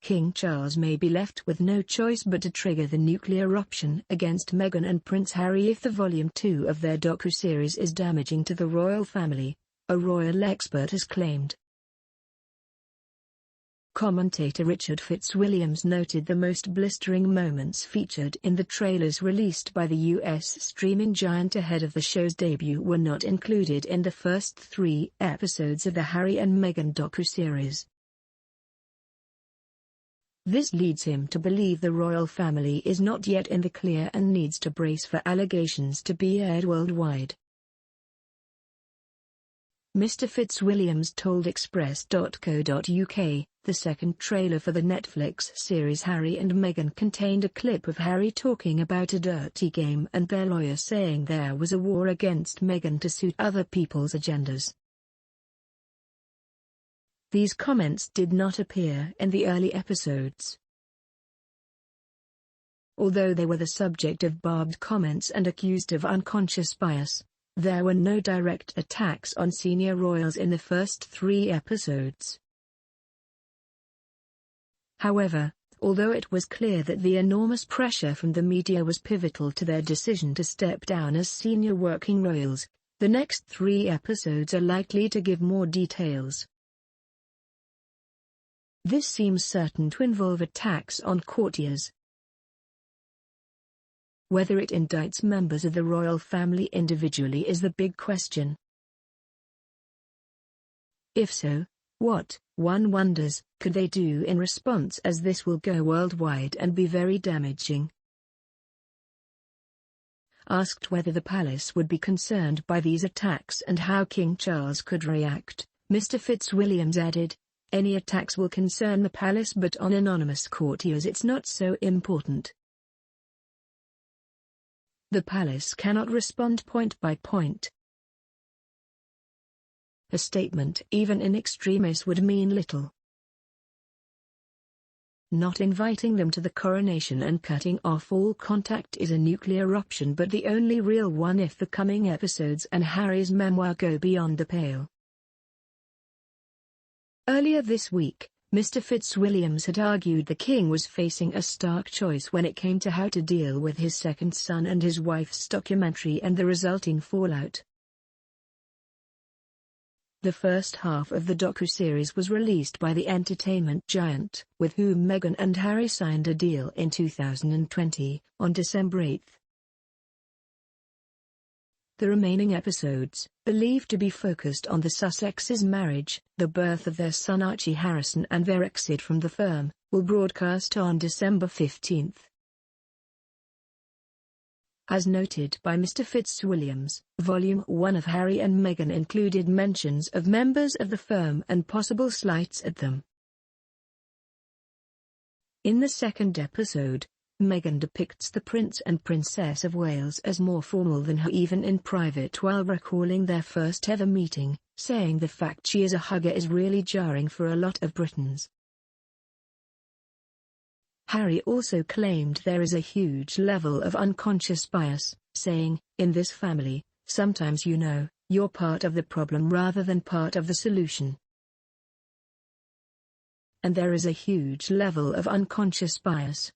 King Charles may be left with no choice but to trigger the nuclear option against Meghan and Prince Harry if the Volume 2 of their docuseries is damaging to the royal family, a royal expert has claimed. Commentator Richard Fitzwilliams noted the most blistering moments featured in the trailers released by the US streaming giant ahead of the show's debut were not included in the first 3 episodes of the Harry and Meghan docuseries. This leads him to believe the royal family is not yet in the clear and needs to brace for allegations to be aired worldwide. Mr. Fitzwilliams told Express.co.uk, the second trailer for the Netflix series Harry and Meghan contained a clip of Harry talking about a dirty game and their lawyer saying there was a war against Meghan to suit other people's agendas. These comments did not appear in the early episodes. Although they were the subject of barbed comments and accused of unconscious bias, there were no direct attacks on senior royals in the first 3 episodes. However, although it was clear that the enormous pressure from the media was pivotal to their decision to step down as senior working royals, the next 3 episodes are likely to give more details. This seems certain to involve attacks on courtiers. Whether it indicts members of the royal family individually is the big question. If so, what, one wonders, could they do in response, as this will go worldwide and be very damaging? Asked whether the palace would be concerned by these attacks and how King Charles could react, Mr. Fitzwilliams added, "Any attacks will concern the palace, but on anonymous courtiers it's not so important. The palace cannot respond point by point. A statement even in extremis would mean little. Not inviting them to the coronation and cutting off all contact is a nuclear option, but the only real one if the coming episodes and Harry's memoir go beyond the pale." Earlier this week, Mr. Fitzwilliams had argued the king was facing a stark choice when it came to how to deal with his second son and his wife's documentary and the resulting fallout. The first half of the docuseries was released by the entertainment giant, with whom Meghan and Harry signed a deal in 2020, on December 8. The remaining episodes, believed to be focused on the Sussexes' marriage, the birth of their son Archie Harrison and their exit from the firm, will broadcast on December 15. As noted by Mr. Fitzwilliams, Volume 1 of Harry and Meghan included mentions of members of the firm and possible slights at them. In the second episode, Meghan depicts the Prince and Princess of Wales as more formal than her even in private, while recalling their first ever meeting, saying the fact she is a hugger is really jarring for a lot of Britons. Harry also claimed there is a huge level of unconscious bias, saying, "In this family, sometimes you're part of the problem rather than part of the solution. And there is a huge level of unconscious bias,